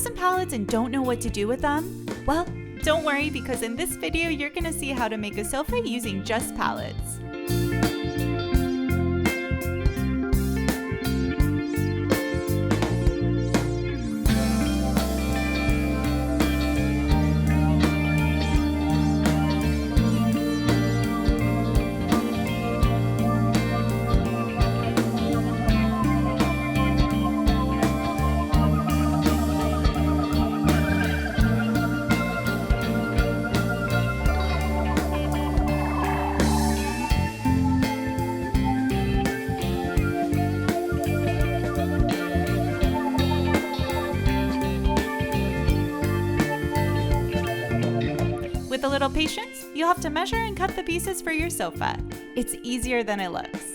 some pallets and don't know what to do with them? Well, don't worry, because in this video you're going to see how to make a sofa using just pallets. With a little patience, you'll have to measure and cut the pieces for your sofa. It's easier than it looks.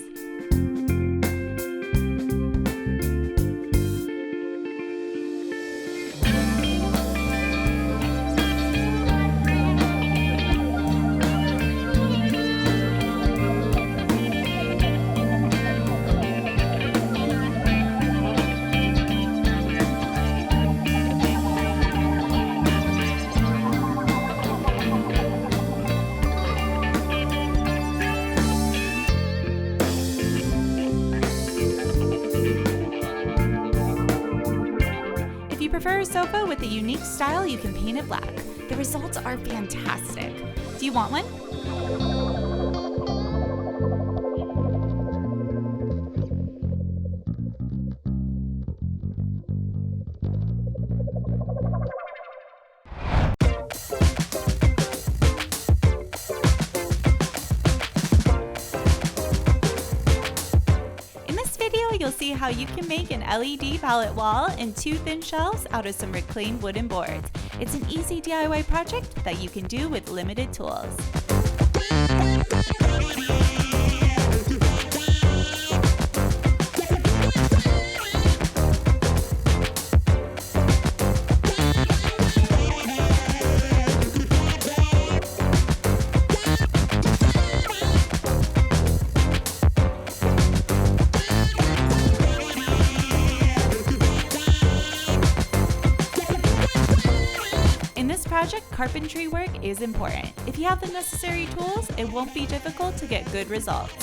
If you prefer a sofa with a unique style, you can paint it black. The results are fantastic. Do you want one? You'll see how you can make an LED pallet wall and 2 thin shelves out of some reclaimed wooden boards. It's an easy DIY project that you can do with limited tools. Project carpentry work is important. If you have the necessary tools, it won't be difficult to get good results.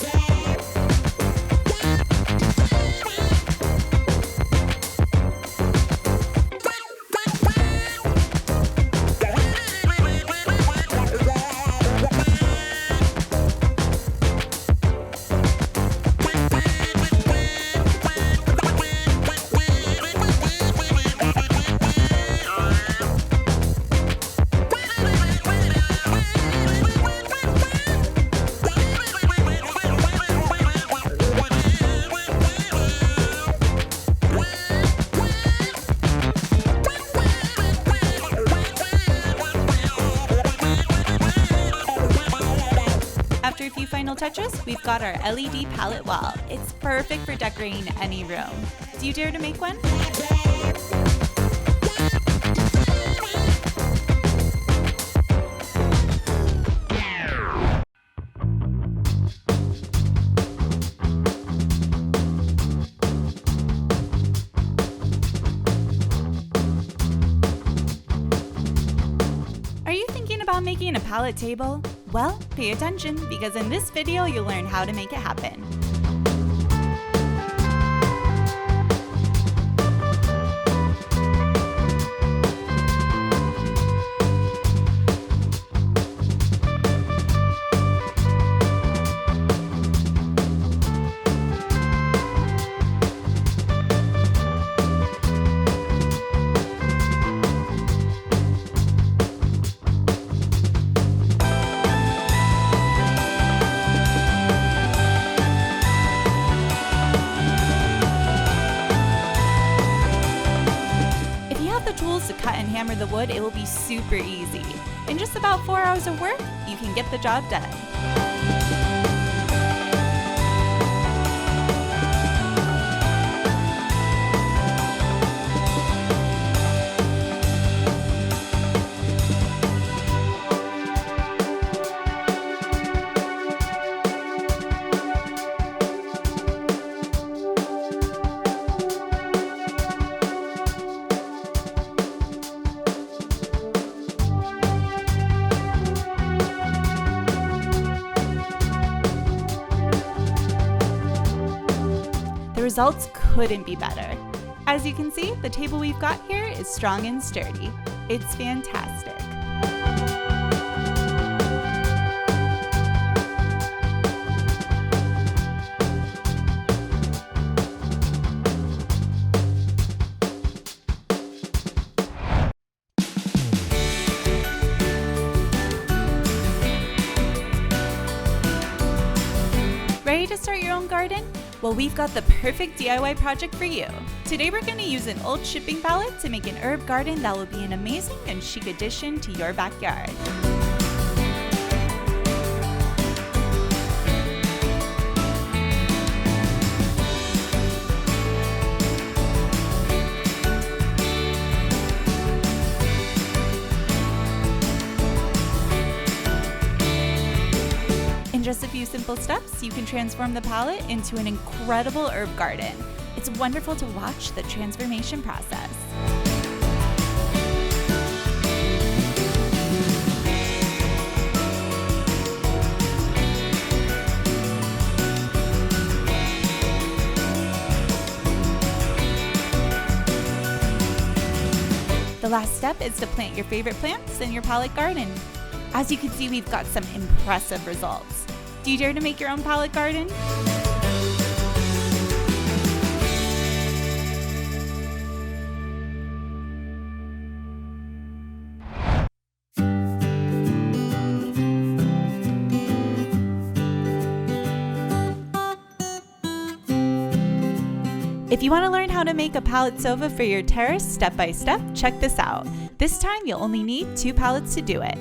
After a few final touches, we've got our LED pallet wall. It's perfect for decorating any room. Do you dare to make one? About making a pallet table? Well, pay attention, because in this video you'll learn how to make it happen. Tools to cut and hammer the wood, it will be super easy. In just about 4 hours of work, you can get the job done. results couldn't be better. As you can see, the table we've got here is strong and sturdy. It's fantastic. Ready to start your own garden? Well, we've got the perfect DIY project for you. Today we're going to use an old shipping pallet to make an herb garden that will be an amazing and chic addition to your backyard. In just a few simple steps, you can transform the pallet into an incredible herb garden. It's wonderful to watch the transformation process. The last step is to plant your favorite plants in your pallet garden. As you can see, we've got some impressive results. Do you dare to make your own pallet garden? If you want to learn how to make a pallet sofa for your terrace step by step, check this out. This time you'll only need 2 pallets to do it.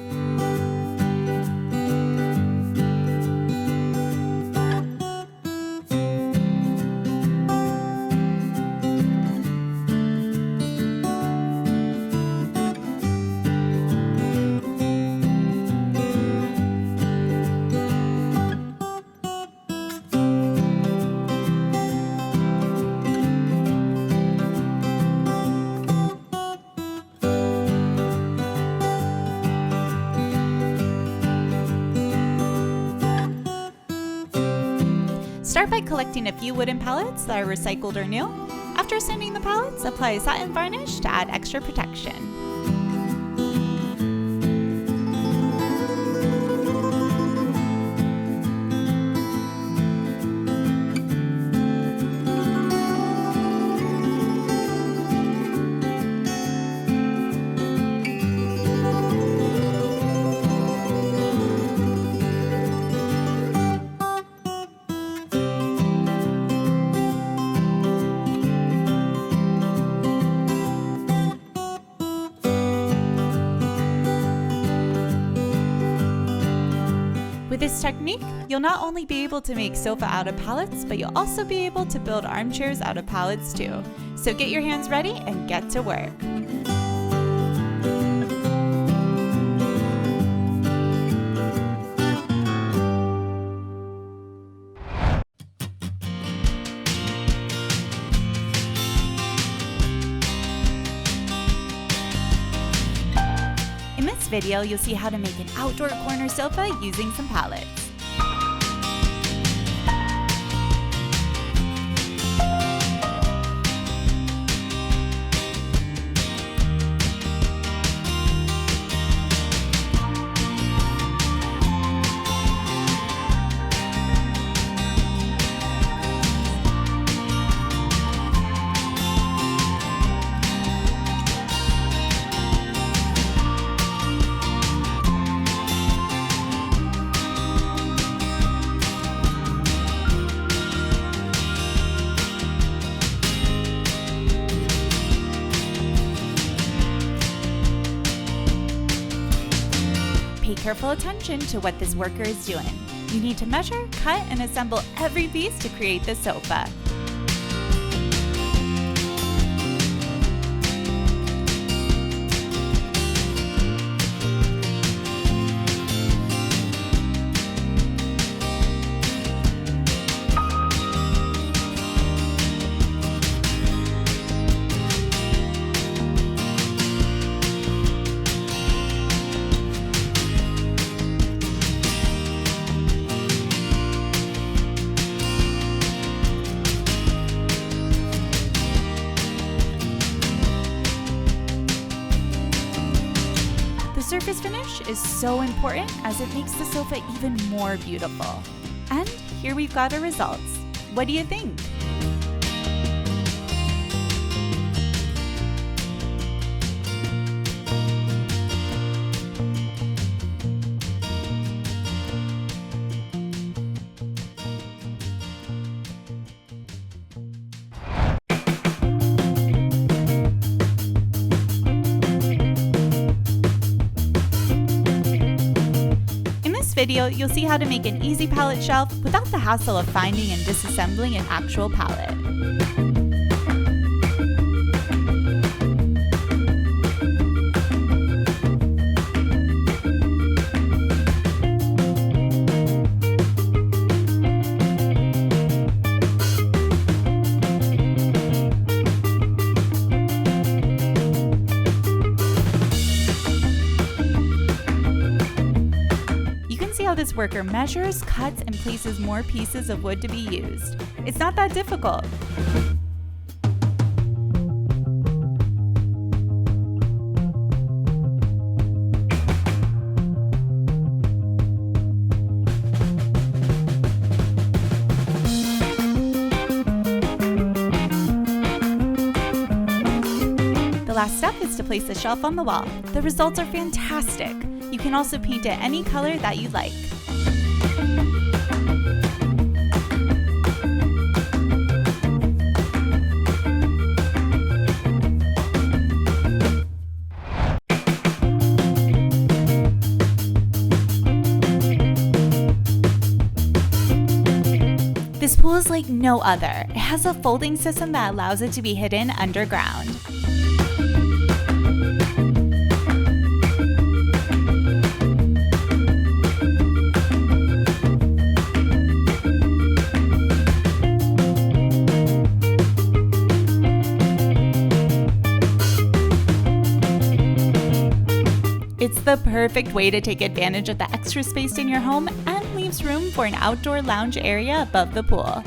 Start by collecting a few wooden pallets that are recycled or new. After sanding the pallets, apply a satin varnish to add extra protection. With this technique, you'll not only be able to make sofa out of pallets, but you'll also be able to build armchairs out of pallets too. So get your hands ready and get to work. In this video, you'll see how to make an outdoor corner sofa using some pallets. Pay careful attention to what this worker is doing. You need to measure, cut, and assemble every piece to create the sofa. surface finish is so important as it makes the sofa even more beautiful. And here we've got our results. What do you think? In this video, you'll see how to make an easy pallet shelf without the hassle of finding and disassembling an actual pallet. See how this worker measures, cuts, and places more pieces of wood to be used. It's not that difficult. The last step is to place the shelf on the wall. The results are fantastic. You can also paint it any color that you like. This pool is like no other. It has a folding system that allows it to be hidden underground. It's the perfect way to take advantage of the extra space in your home and leaves room for an outdoor lounge area above the pool.